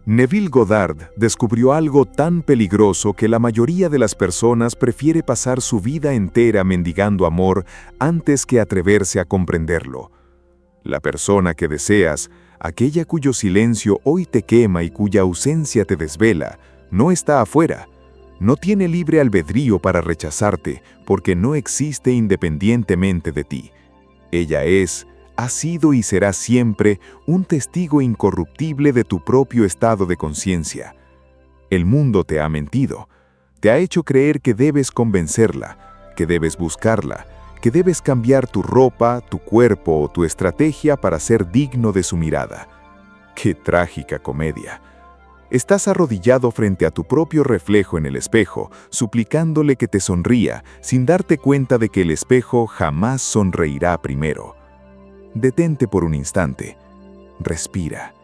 Neville Goddard descubrió algo tan peligroso que la mayoría de las personas prefiere pasar su vida entera mendigando amor antes que atreverse a comprenderlo. La persona que deseas, aquella cuyo silencio hoy te quema y cuya ausencia te desvela, no está afuera. No tiene libre albedrío para rechazarte porque no existe independientemente de ti. Ella ha sido y será siempre un testigo incorruptible de tu propio estado de conciencia. El mundo te ha mentido, te ha hecho creer que debes convencerla, que debes buscarla, que debes cambiar tu ropa, tu cuerpo o tu estrategia para ser digno de su mirada. ¡Qué trágica comedia! Estás arrodillado frente a tu propio reflejo en el espejo, suplicándole que te sonría, sin darte cuenta de que el espejo jamás sonreirá primero. Detente por un instante. Respira.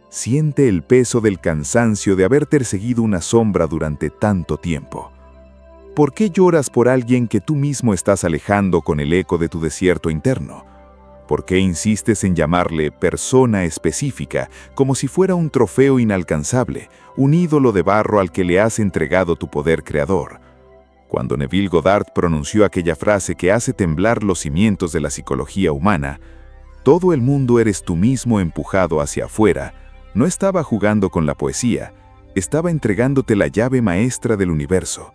Siente el peso del cansancio de haber perseguido una sombra durante tanto tiempo. ¿Por qué lloras por alguien que tú mismo estás alejando con el eco de tu desierto interno? ¿Por qué insistes en llamarle persona específica como si fuera un trofeo inalcanzable, un ídolo de barro al que le has entregado tu poder creador? Cuando Neville Goddard pronunció aquella frase que hace temblar los cimientos de la psicología humana, todo el mundo eres tú mismo empujado hacia afuera, no estaba jugando con la poesía, estaba entregándote la llave maestra del universo.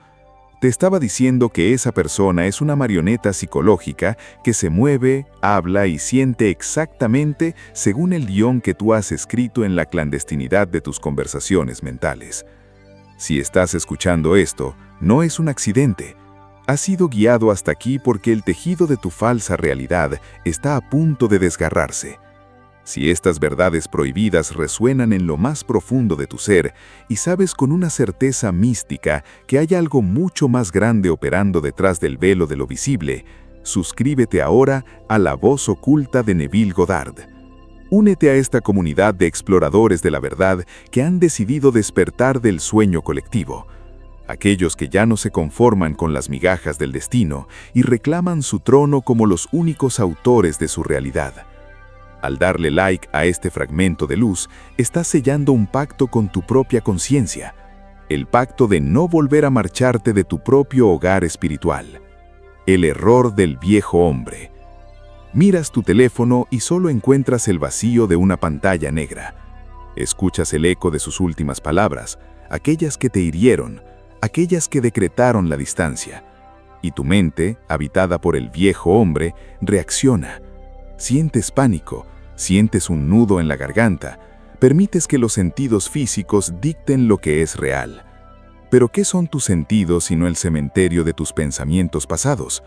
Te estaba diciendo que esa persona es una marioneta psicológica que se mueve, habla y siente exactamente según el guión que tú has escrito en la clandestinidad de tus conversaciones mentales. Si estás escuchando esto, no es un accidente. Has sido guiado hasta aquí porque el tejido de tu falsa realidad está a punto de desgarrarse. Si estas verdades prohibidas resuenan en lo más profundo de tu ser y sabes con una certeza mística que hay algo mucho más grande operando detrás del velo de lo visible, suscríbete ahora a la voz oculta de Neville Goddard. Únete a esta comunidad de exploradores de la verdad que han decidido despertar del sueño colectivo. Aquellos que ya no se conforman con las migajas del destino y reclaman su trono como los únicos autores de su realidad. Al darle like a este fragmento de luz, estás sellando un pacto con tu propia conciencia, el pacto de no volver a marcharte de tu propio hogar espiritual. El error del viejo hombre. Miras tu teléfono y solo encuentras el vacío de una pantalla negra. Escuchas el eco de sus últimas palabras, aquellas que te hirieron, aquellas que decretaron la distancia. Y tu mente, habitada por el viejo hombre, reacciona. Sientes pánico, sientes un nudo en la garganta, permites que los sentidos físicos dicten lo que es real. Pero ¿qué son tus sentidos sino el cementerio de tus pensamientos pasados?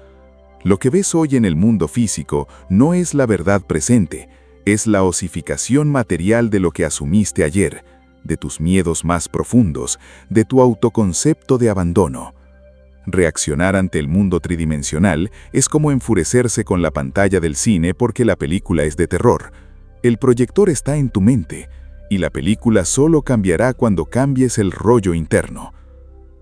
Lo que ves hoy en el mundo físico no es la verdad presente, es la osificación material de lo que asumiste ayer, de tus miedos más profundos, de tu autoconcepto de abandono. Reaccionar ante el mundo tridimensional es como enfurecerse con la pantalla del cine porque la película es de terror. El proyector está en tu mente, y la película solo cambiará cuando cambies el rollo interno.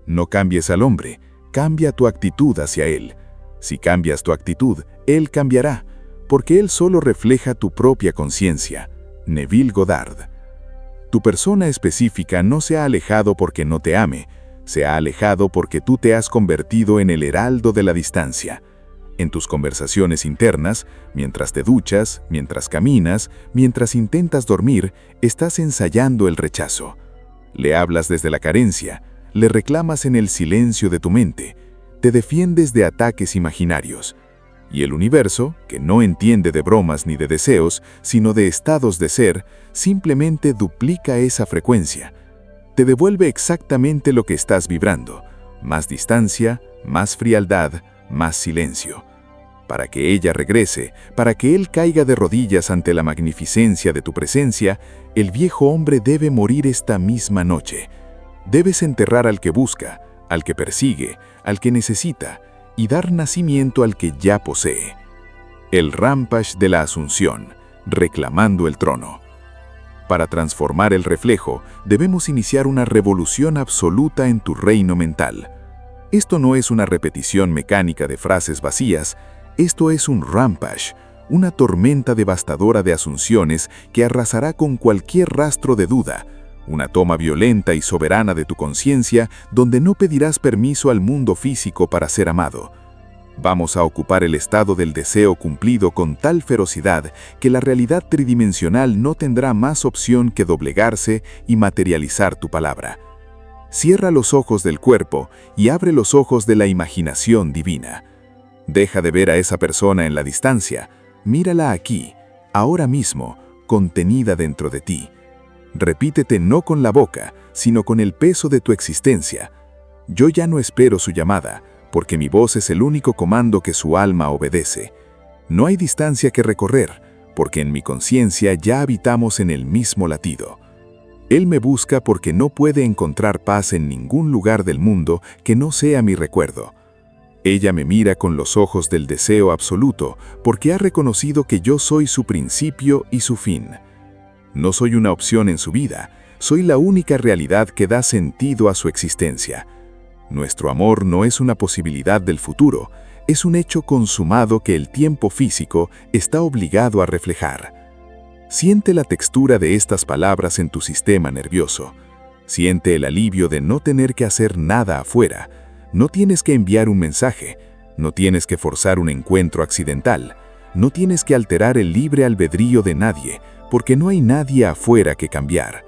No cambies al hombre, cambia tu actitud hacia él. Si cambias tu actitud, él cambiará, porque él solo refleja tu propia conciencia. Neville Goddard. Tu persona específica no se ha alejado porque no te ame, se ha alejado porque tú te has convertido en el heraldo de la distancia. En tus conversaciones internas, mientras te duchas, mientras caminas, mientras intentas dormir, estás ensayando el rechazo. Le hablas desde la carencia, le reclamas en el silencio de tu mente, te defiendes de ataques imaginarios. Y el universo, que no entiende de bromas ni de deseos, sino de estados de ser, simplemente duplica esa frecuencia. Te devuelve exactamente lo que estás vibrando, más distancia, más frialdad, más silencio. Para que ella regrese, para que él caiga de rodillas ante la magnificencia de tu presencia, el viejo hombre debe morir esta misma noche. Debes enterrar al que busca, al que persigue, al que necesita, y dar nacimiento al que ya posee. El Rampage de la Asunción, reclamando el trono. Para transformar el reflejo, debemos iniciar una revolución absoluta en tu reino mental. Esto no es una repetición mecánica de frases vacías, esto es un rampage, una tormenta devastadora de asunciones que arrasará con cualquier rastro de duda, Una toma violenta y soberana de tu conciencia donde no pedirás permiso al mundo físico para ser amado. Vamos a ocupar el estado del deseo cumplido con tal ferocidad que la realidad tridimensional no tendrá más opción que doblegarse y materializar tu palabra. Cierra los ojos del cuerpo y abre los ojos de la imaginación divina. Deja de ver a esa persona en la distancia. Mírala aquí, ahora mismo, contenida dentro de ti. Repítete no con la boca, sino con el peso de tu existencia. Yo ya no espero su llamada, porque mi voz es el único comando que su alma obedece. No hay distancia que recorrer, porque en mi conciencia ya habitamos en el mismo latido. Él me busca porque no puede encontrar paz en ningún lugar del mundo que no sea mi recuerdo. Ella me mira con los ojos del deseo absoluto porque ha reconocido que yo soy su principio y su fin. No soy una opción en su vida, soy la única realidad que da sentido a su existencia. Nuestro amor no es una posibilidad del futuro, es un hecho consumado que el tiempo físico está obligado a reflejar. Siente la textura de estas palabras en tu sistema nervioso. Siente el alivio de no tener que hacer nada afuera. No tienes que enviar un mensaje, no tienes que forzar un encuentro accidental, no tienes que alterar el libre albedrío de nadie, porque no hay nadie afuera que cambiar.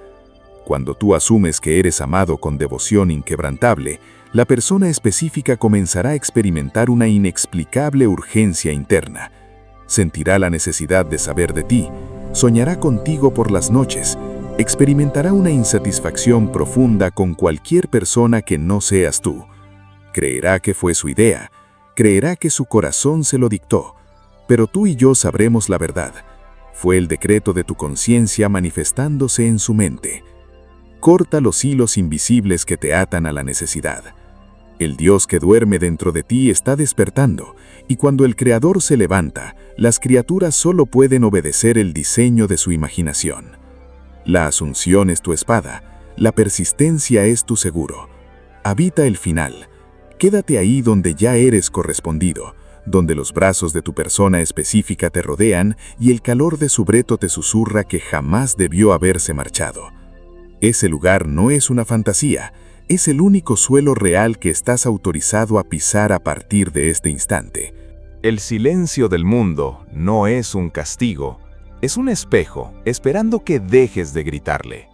Cuando tú asumes que eres amado con devoción inquebrantable, la persona específica comenzará a experimentar una inexplicable urgencia interna. Sentirá la necesidad de saber de ti, soñará contigo por las noches, experimentará una insatisfacción profunda con cualquier persona que no seas tú. Creerá que fue su idea, creerá que su corazón se lo dictó, pero tú y yo sabremos la verdad. Fue el decreto de tu conciencia manifestándose en su mente. Corta los hilos invisibles que te atan a la necesidad. El Dios que duerme dentro de ti está despertando, y cuando el Creador se levanta, las criaturas solo pueden obedecer el diseño de su imaginación. La asunción es tu espada, la persistencia es tu seguro. Habita el final. Quédate ahí donde ya eres correspondido, donde los brazos de tu persona específica te rodean y el calor de su breto te susurra que jamás debió haberse marchado. Ese lugar no es una fantasía, es el único suelo real que estás autorizado a pisar a partir de este instante. El silencio del mundo no es un castigo, es un espejo, esperando que dejes de gritarle.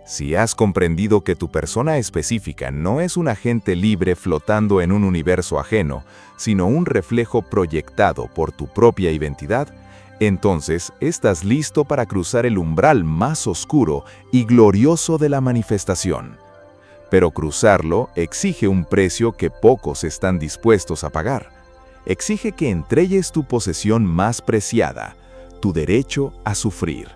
Si has comprendido que tu persona específica no es un agente libre flotando en un universo ajeno, sino un reflejo proyectado por tu propia identidad, entonces estás listo para cruzar el umbral más oscuro y glorioso de la manifestación. Pero cruzarlo exige un precio que pocos están dispuestos a pagar. Exige que entregues tu posesión más preciada, tu derecho a sufrir,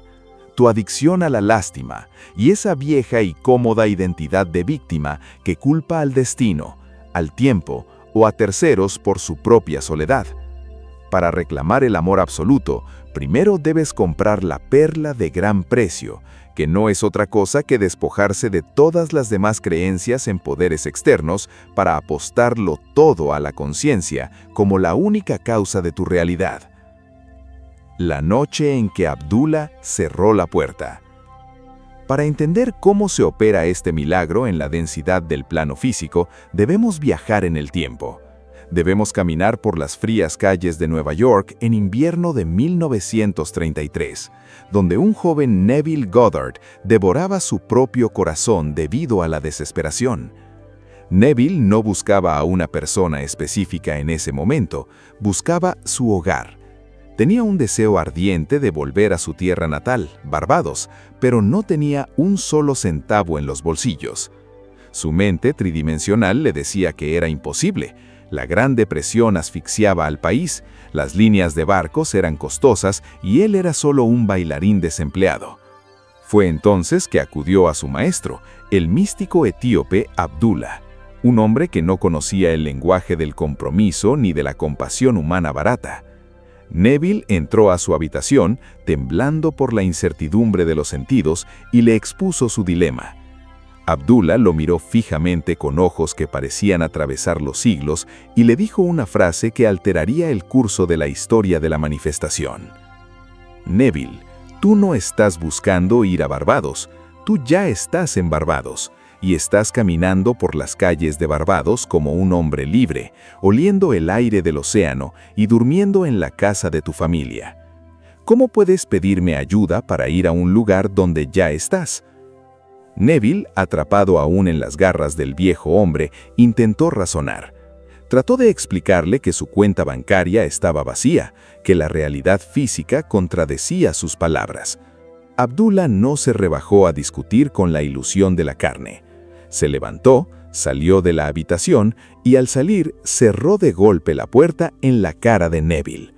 tu adicción a la lástima y esa vieja y cómoda identidad de víctima que culpa al destino, al tiempo o a terceros por su propia soledad. Para reclamar el amor absoluto, primero debes comprar la perla de gran precio, que no es otra cosa que despojarse de todas las demás creencias en poderes externos para apostarlo todo a la conciencia como la única causa de tu realidad. La noche en que Abdullah cerró la puerta. Para entender cómo se opera este milagro en la densidad del plano físico, debemos viajar en el tiempo. Debemos caminar por las frías calles de Nueva York en invierno de 1933, donde un joven Neville Goddard devoraba su propio corazón debido a la desesperación. Neville no buscaba a una persona específica en ese momento, buscaba su hogar. Tenía un deseo ardiente de volver a su tierra natal, Barbados, pero no tenía un solo centavo en los bolsillos. Su mente tridimensional le decía que era imposible. La Gran Depresión asfixiaba al país, las líneas de barcos eran costosas y él era solo un bailarín desempleado. Fue entonces que acudió a su maestro, el místico etíope Abdullah, un hombre que no conocía el lenguaje del compromiso ni de la compasión humana barata. Neville entró a su habitación, temblando por la incertidumbre de los sentidos, y le expuso su dilema. Abdullah lo miró fijamente con ojos que parecían atravesar los siglos y le dijo una frase que alteraría el curso de la historia de la manifestación. Neville, tú no estás buscando ir a Barbados, Tú ya estás en Barbados y estás caminando por las calles de Barbados como un hombre libre, oliendo el aire del océano y durmiendo en la casa de tu familia. ¿Cómo puedes pedirme ayuda para ir a un lugar donde ya estás? Neville, atrapado aún en las garras del viejo hombre, intentó razonar. Trató de explicarle que su cuenta bancaria estaba vacía, que la realidad física contradecía sus palabras. Abdullah no se rebajó a discutir con la ilusión de la carne. Se levantó, salió de la habitación y al salir cerró de golpe la puerta en la cara de Neville.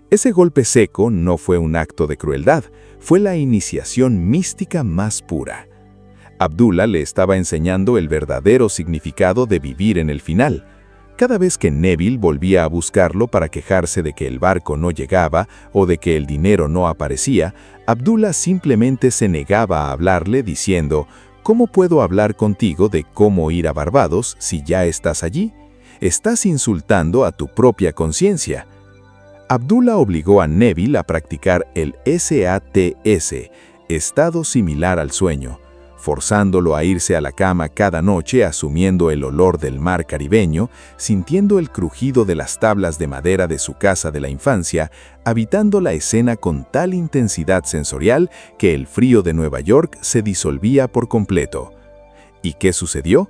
Ese golpe seco no fue un acto de crueldad, fue la iniciación mística más pura. Abdullah le estaba enseñando el verdadero significado de vivir en el final. Cada vez que Neville volvía a buscarlo para quejarse de que el barco no llegaba o de que el dinero no aparecía, Abdullah simplemente se negaba a hablarle diciendo: «¿Cómo puedo hablar contigo de cómo ir a Barbados si ya estás allí? Estás insultando a tu propia conciencia». Abdullah obligó a Neville a practicar el SATS, estado similar al sueño, forzándolo a irse a la cama cada noche asumiendo el olor del mar caribeño, sintiendo el crujido de las tablas de madera de su casa de la infancia, habitando la escena con tal intensidad sensorial que el frío de Nueva York se disolvía por completo. ¿Y qué sucedió?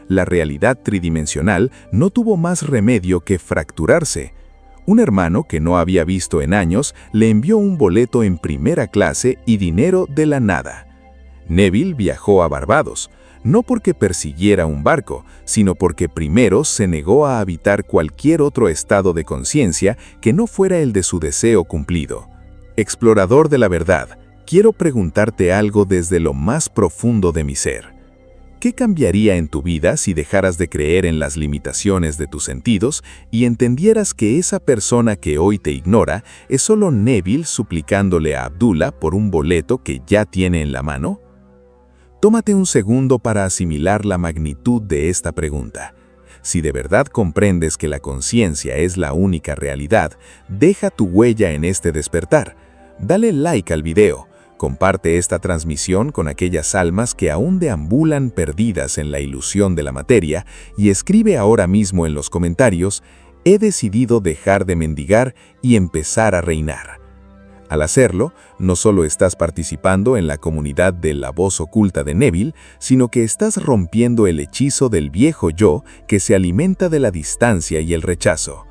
La realidad tridimensional no tuvo más remedio que fracturarse. Un hermano que no había visto en años le envió un boleto en primera clase y dinero de la nada. Neville viajó a Barbados, no porque persiguiera un barco, sino porque primero se negó a habitar cualquier otro estado de conciencia que no fuera el de su deseo cumplido. Explorador de la verdad, quiero preguntarte algo desde lo más profundo de mi ser. ¿Qué cambiaría en tu vida si dejaras de creer en las limitaciones de tus sentidos y entendieras que esa persona que hoy te ignora es solo Neville suplicándole a Abdullah por un boleto que ya tiene en la mano? Tómate un segundo para asimilar la magnitud de esta pregunta. Si de verdad comprendes que la conciencia es la única realidad, deja tu huella en este despertar. Dale like al video. Comparte esta transmisión con aquellas almas que aún deambulan perdidas en la ilusión de la materia y escribe ahora mismo en los comentarios: «He decidido dejar de mendigar y empezar a reinar». Al hacerlo, no solo estás participando en la comunidad de la voz oculta de Neville, sino que estás rompiendo el hechizo del viejo yo que se alimenta de la distancia y el rechazo.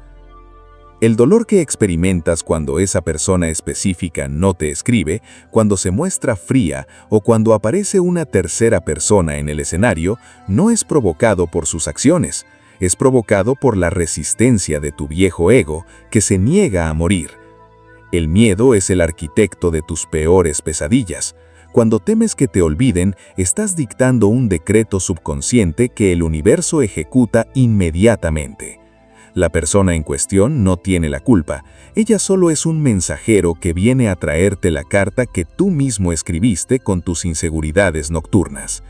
El dolor que experimentas cuando esa persona específica no te escribe, cuando se muestra fría o cuando aparece una tercera persona en el escenario, no es provocado por sus acciones, es provocado por la resistencia de tu viejo ego que se niega a morir. El miedo es el arquitecto de tus peores pesadillas. Cuando temes que te olviden, estás dictando un decreto subconsciente que el universo ejecuta inmediatamente. La persona en cuestión no tiene la culpa, ella solo es un mensajero que viene a traerte la carta que tú mismo escribiste con tus inseguridades nocturnas.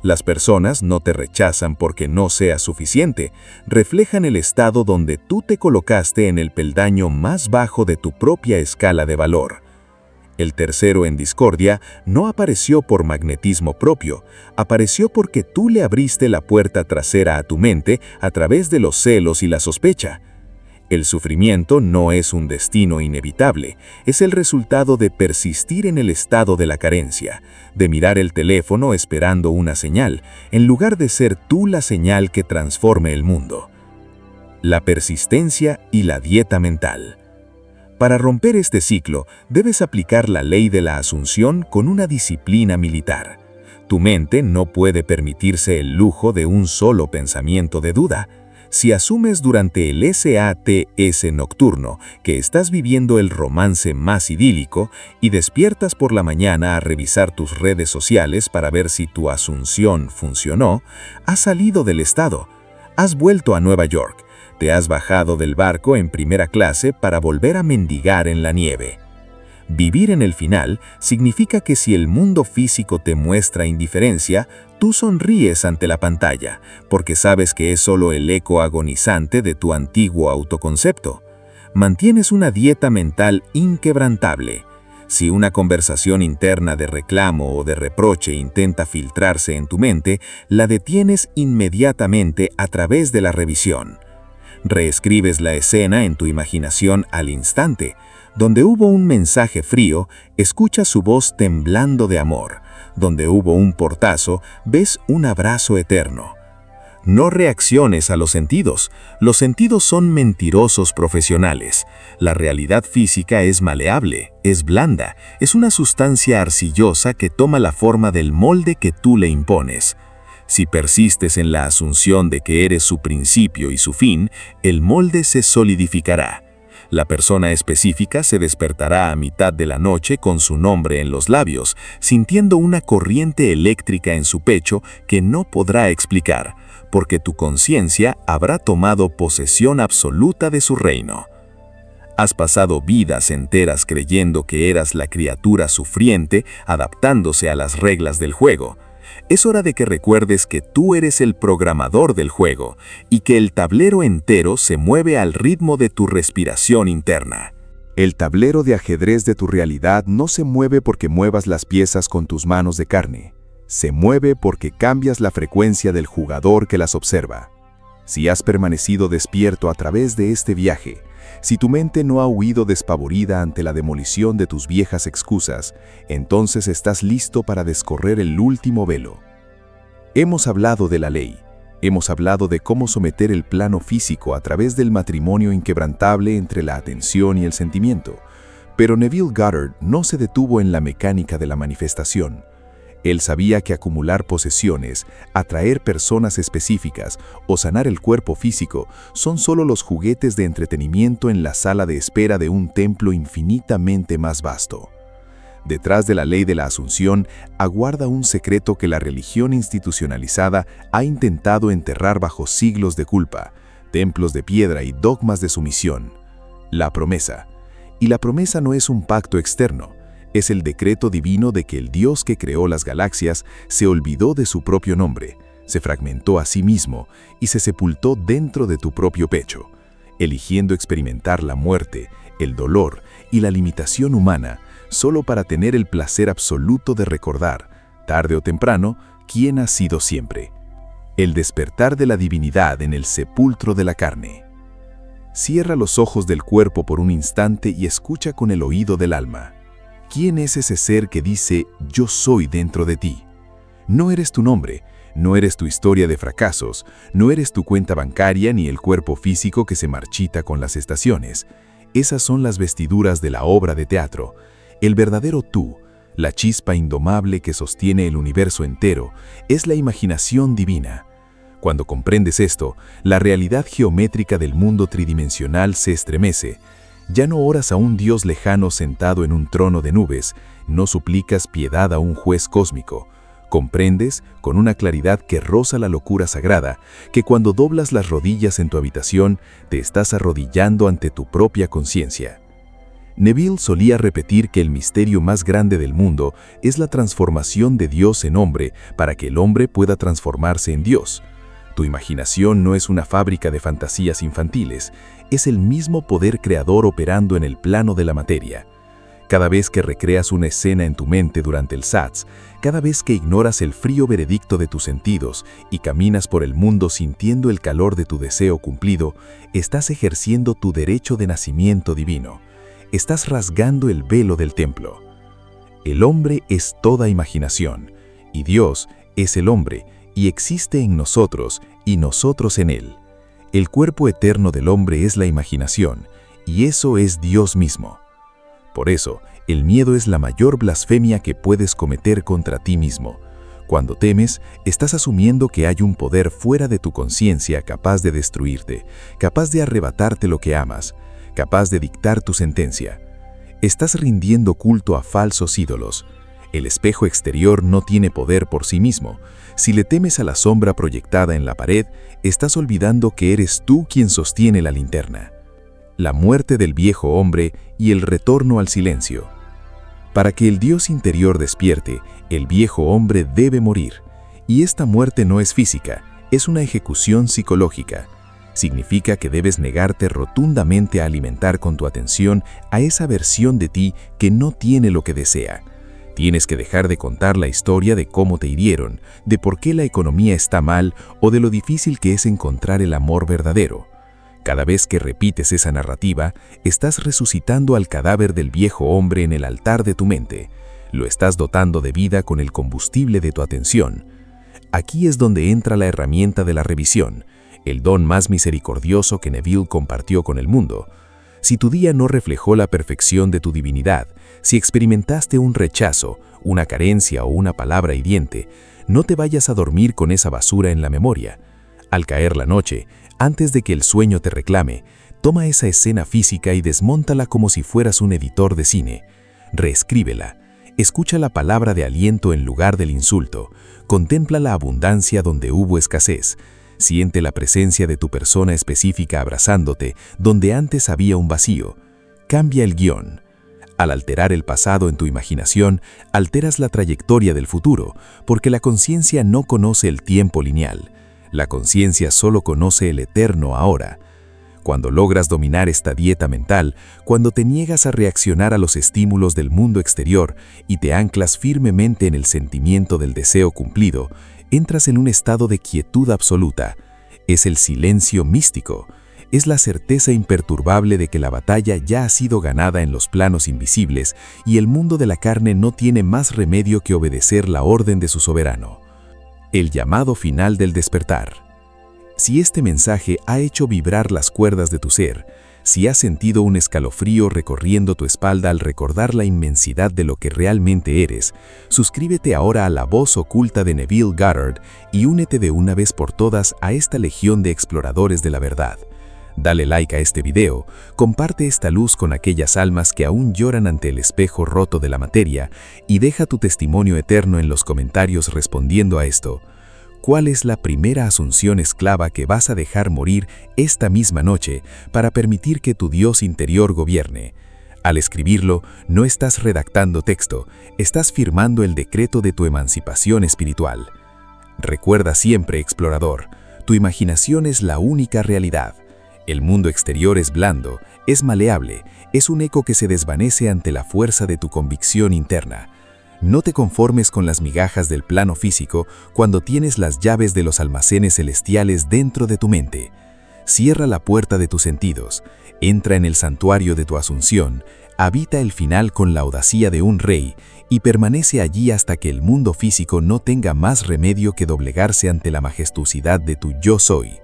Las personas no te rechazan porque no seas suficiente, reflejan el estado donde tú te colocaste en el peldaño más bajo de tu propia escala de valor. El tercero en discordia no apareció por magnetismo propio, apareció porque tú le abriste la puerta trasera a tu mente a través de los celos y la sospecha. El sufrimiento no es un destino inevitable, es el resultado de persistir en el estado de la carencia, de mirar el teléfono esperando una señal, en lugar de ser tú la señal que transforme el mundo. La persistencia y la dieta mental. Para romper este ciclo, debes aplicar la ley de la asunción con una disciplina militar. Tu mente no puede permitirse el lujo de un solo pensamiento de duda. Si asumes durante el SATS nocturno que estás viviendo el romance más idílico y despiertas por la mañana a revisar tus redes sociales para ver si tu asunción funcionó, has salido del estado, has vuelto a Nueva York. Te has bajado del barco en primera clase para volver a mendigar en la nieve. Vivir en el final significa que si el mundo físico te muestra indiferencia, tú sonríes ante la pantalla, porque sabes que es solo el eco agonizante de tu antiguo autoconcepto. Mantienes una dieta mental inquebrantable. Si una conversación interna de reclamo o de reproche intenta filtrarse en tu mente, la detienes inmediatamente a través de la revisión. Reescribes la escena en tu imaginación al instante. Donde hubo un mensaje frío, escuchas su voz temblando de amor. Donde hubo un portazo, ves un abrazo eterno. No reacciones a los sentidos. Los sentidos son mentirosos profesionales. La realidad física es maleable, es blanda, es una sustancia arcillosa que toma la forma del molde que tú le impones. Si persistes en la asunción de que eres su principio y su fin, el molde se solidificará. La persona específica se despertará a mitad de la noche con su nombre en los labios, sintiendo una corriente eléctrica en su pecho que no podrá explicar, porque tu conciencia habrá tomado posesión absoluta de su reino. Has pasado vidas enteras creyendo que eras la criatura sufriente, adaptándose a las reglas del juego. Es hora de que recuerdes que tú eres el programador del juego y que el tablero entero se mueve al ritmo de tu respiración interna. El tablero de ajedrez de tu realidad no se mueve porque muevas las piezas con tus manos de carne. Se mueve porque cambias la frecuencia del jugador que las observa. Si has permanecido despierto a través de este viaje, si tu mente no ha huido despavorida ante la demolición de tus viejas excusas, entonces estás listo para descorrer el último velo. Hemos hablado de la ley, hemos hablado de cómo someter el plano físico a través del matrimonio inquebrantable entre la atención y el sentimiento, pero Neville Goddard no se detuvo en la mecánica de la manifestación. Él sabía que acumular posesiones, atraer personas específicas o sanar el cuerpo físico son solo los juguetes de entretenimiento en la sala de espera de un templo infinitamente más vasto. Detrás de la ley de la Asunción aguarda un secreto que la religión institucionalizada ha intentado enterrar bajo siglos de culpa, templos de piedra y dogmas de sumisión: la promesa. Y la promesa no es un pacto externo. Es el decreto divino de que el Dios que creó las galaxias se olvidó de su propio nombre, se fragmentó a sí mismo y se sepultó dentro de tu propio pecho, eligiendo experimentar la muerte, el dolor y la limitación humana solo para tener el placer absoluto de recordar, tarde o temprano, quién ha sido siempre. El despertar de la divinidad en el sepulcro de la carne. Cierra los ojos del cuerpo por un instante y escucha con el oído del alma. ¿Quién es ese ser que dice, yo soy dentro de ti? No eres tu nombre, no eres tu historia de fracasos, no eres tu cuenta bancaria ni el cuerpo físico que se marchita con las estaciones. Esas son las vestiduras de la obra de teatro. El verdadero tú, la chispa indomable que sostiene el universo entero, es la imaginación divina. Cuando comprendes esto, la realidad geométrica del mundo tridimensional se estremece. Ya no oras a un Dios lejano sentado en un trono de nubes, no suplicas piedad a un juez cósmico. Comprendes, con una claridad que roza la locura sagrada, que cuando doblas las rodillas en tu habitación, te estás arrodillando ante tu propia conciencia. Neville solía repetir que el misterio más grande del mundo es la transformación de Dios en hombre para que el hombre pueda transformarse en Dios. Tu imaginación no es una fábrica de fantasías infantiles, es el mismo poder creador operando en el plano de la materia. Cada vez que recreas una escena en tu mente durante el SATS, cada vez que ignoras el frío veredicto de tus sentidos y caminas por el mundo sintiendo el calor de tu deseo cumplido, estás ejerciendo tu derecho de nacimiento divino. Estás rasgando el velo del templo. El hombre es toda imaginación, y Dios es el hombre, y existe en nosotros y nosotros en él. El cuerpo eterno del hombre es la imaginación, y eso es Dios mismo. Por eso, el miedo es la mayor blasfemia que puedes cometer contra ti mismo. Cuando temes, estás asumiendo que hay un poder fuera de tu conciencia capaz de destruirte, capaz de arrebatarte lo que amas, capaz de dictar tu sentencia. Estás rindiendo culto a falsos ídolos. El espejo exterior no tiene poder por sí mismo. Si le temes a la sombra proyectada en la pared, estás olvidando que eres tú quien sostiene la linterna. La muerte del viejo hombre y el retorno al silencio. Para que el Dios interior despierte, el viejo hombre debe morir. Y esta muerte no es física, es una ejecución psicológica. Significa que debes negarte rotundamente a alimentar con tu atención a esa versión de ti que no tiene lo que desea. Tienes que dejar de contar la historia de cómo te hirieron, de por qué la economía está mal o de lo difícil que es encontrar el amor verdadero. Cada vez que repites esa narrativa, estás resucitando al cadáver del viejo hombre en el altar de tu mente. Lo estás dotando de vida con el combustible de tu atención. Aquí es donde entra la herramienta de la revisión, el don más misericordioso que Neville compartió con el mundo. Si tu día no reflejó la perfección de tu divinidad, si experimentaste un rechazo, una carencia o una palabra hiriente, no te vayas a dormir con esa basura en la memoria. Al caer la noche, antes de que el sueño te reclame, toma esa escena física y desmóntala como si fueras un editor de cine. Reescríbela. Escucha la palabra de aliento en lugar del insulto. Contempla la abundancia donde hubo escasez. Siente la presencia de tu persona específica abrazándote donde antes había un vacío. Cambia el guión. Al alterar el pasado en tu imaginación, alteras la trayectoria del futuro, porque la conciencia no conoce el tiempo lineal. La conciencia solo conoce el eterno ahora. Cuando logras dominar esta dieta mental, cuando te niegas a reaccionar a los estímulos del mundo exterior y te anclas firmemente en el sentimiento del deseo cumplido, entras en un estado de quietud absoluta. Es el silencio místico. Es la certeza imperturbable de que la batalla ya ha sido ganada en los planos invisibles y el mundo de la carne no tiene más remedio que obedecer la orden de su soberano. El llamado final del despertar. Si este mensaje ha hecho vibrar las cuerdas de tu ser, si has sentido un escalofrío recorriendo tu espalda al recordar la inmensidad de lo que realmente eres, suscríbete ahora a la voz oculta de Neville Goddard y únete de una vez por todas a esta legión de exploradores de la verdad. Dale like a este video, comparte esta luz con aquellas almas que aún lloran ante el espejo roto de la materia y deja tu testimonio eterno en los comentarios respondiendo a esto. ¿Cuál es la primera asunción esclava que vas a dejar morir esta misma noche para permitir que tu Dios interior gobierne? Al escribirlo, no estás redactando texto, estás firmando el decreto de tu emancipación espiritual. Recuerda siempre, explorador, tu imaginación es la única realidad. El mundo exterior es blando, es maleable, es un eco que se desvanece ante la fuerza de tu convicción interna. No te conformes con las migajas del plano físico cuando tienes las llaves de los almacenes celestiales dentro de tu mente. Cierra la puerta de tus sentidos, entra en el santuario de tu asunción, habita el final con la audacia de un rey y permanece allí hasta que el mundo físico no tenga más remedio que doblegarse ante la majestuosidad de tu yo soy.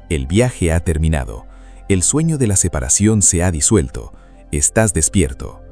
El viaje ha terminado, el sueño de la separación se ha disuelto, estás despierto.